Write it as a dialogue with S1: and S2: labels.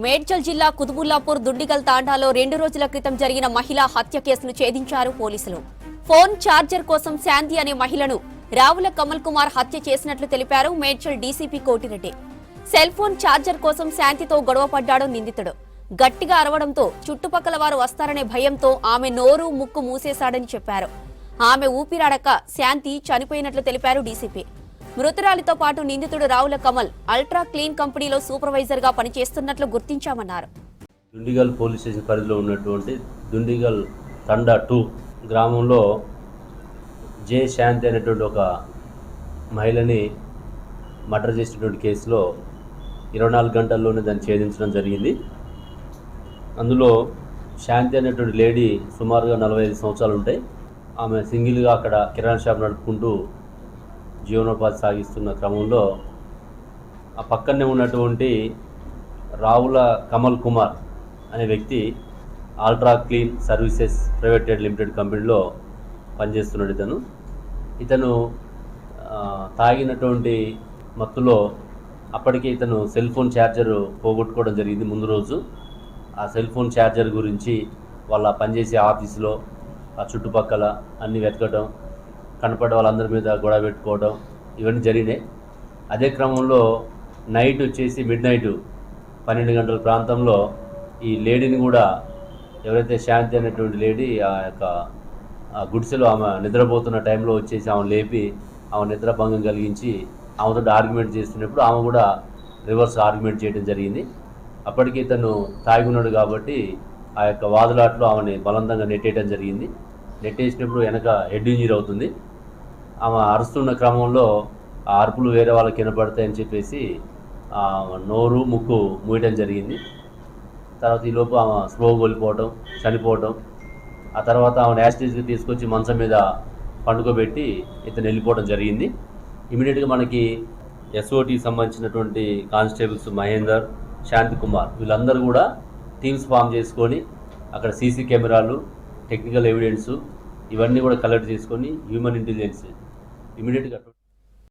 S1: మేడ్చల్ జిల్లా కుతుబుల్లాపూర్ దుండిగల్ తాండాలో 2 రోజుల క్రితం జరిగిన మహిళా హత్య కేసును ఛేదించారు పోలీసులు. ఫోన్ ఛార్జర్ కోసం శాంతి అనే మహిళను రావుల కమల్ కుమార్ హత్య చేసినట్లు తెలిపారు Medchal DCP Koti Reddy. Cell phone charger కోసం శాంతితో గొడవపడ్డాడు నిందితుడు. గట్టిగా అరవడంతో చుట్టుపక్కల వారు వస్తారనే భయంతో ఆమె నోరు ముక్కు మూసేశాడని చెప్పారు. ఆమె ఊపిరాడక శాంతి చనిపోయినట్లు తెలిపారు డీసీపీ. మృతురాలితో పాటు నిందితుడు రావుల కమల్ అల్ట్రా క్లీన్ కంపెనీలో సూపర్వైజర్ గా పనిచేస్తున్నట్లు గుర్తించామన్నారు.
S2: దుండిగల్ పోలీస్ స్టేషన్ పరిధిలో ఉన్నటువంటి దుండిగల్ తండా 2 గ్రామంలో జే శాంతి అనేటువంటి ఒక మహిళని మర్డర్ చేసినటువంటి కేసులో 24 గంటల్లోనే దాన్ని ఛేదించడం జరిగింది. అందులో శాంతి అనేటువంటి లేడీ సుమారుగా 45 సంవత్సరాలు ఉంటాయి. ఆమె సింగిల్గా అక్కడ కిరాణా షాప్ నడుపుకుంటూ జీవనోపాధి సాగిస్తున్న క్రమంలో ఆ పక్కనే ఉన్నటువంటి రావుల కమల్ కుమార్ అనే వ్యక్తి ultra clean services private limited కంపెనీలో పనిచేస్తున్నాడు. ఇతను తాగినటువంటి మత్తులో అప్పటికే ఇతను సెల్ ఫోన్ ఛార్జర్ పోగొట్టుకోవడం జరిగింది. ముందు రోజు ఆ సెల్ ఫోన్ ఛార్జర్ గురించి వాళ్ళ పనిచేసే ఆఫీసులో ఆ చుట్టుపక్కల అన్నీ వెతకడం, కనపడే వాళ్ళందరి మీద గొడవ పెట్టుకోవడం ఇవన్నీ జరిగినాయి. అదే క్రమంలో నైట్ వచ్చేసి మిడ్ నైట్ 12 గంటల ప్రాంతంలో ఈ లేడీని కూడా ఎవరైతే శాంతి అనేటువంటి లేడీ ఆ యొక్క గుడిసెలో ఆమె నిద్రపోతున్న టైంలో వచ్చేసి ఆమె లేపి ఆమె నిద్రభంగం కలిగించి ఆమెతో ఆర్గ్యుమెంట్ చేస్తున్నప్పుడు ఆమె కూడా రివర్స్ ఆర్గ్యుమెంట్ చేయడం జరిగింది. అప్పటికి ఇతను తాగి ఉన్నాడు కాబట్టి ఆ యొక్క వాదులాట్లో ఆమెని బలవంతంగా నెట్టేయడం జరిగింది. నెట్టేసినప్పుడు వెనక హెడ్ ఇంజరీ అవుతుంది. ఆమె అరుస్తున్న క్రమంలో ఆ అరుపులు వేరే వాళ్ళకి వినపడతాయని చెప్పేసి నోరు ముక్కు మూయడం జరిగింది. తర్వాత ఈలోపు ఆమె స్లో కోల్పోవటం, చనిపోవటం. ఆ తర్వాత ఆమెను యాసిడ్కి తీసుకొచ్చి మంచం మీద పండుకోబెట్టి ఇతను వెళ్ళిపోవడం జరిగింది. ఇమీడియట్గా మనకి ఎస్ఓటీకి సంబంధించినటువంటి కానిస్టేబుల్స్ మహేందర్, శాంతి కుమార్ వీళ్ళందరూ కూడా టీమ్స్ ఫామ్ చేసుకొని అక్కడ సీసీ కెమెరాలు, టెక్నికల్ ఎవిడెన్స్ ఇవన్నీ కూడా కలెక్ట్ చేసుకొని హ్యూమన్ ఇంటెలిజెన్స్ ఇమీడియట్గా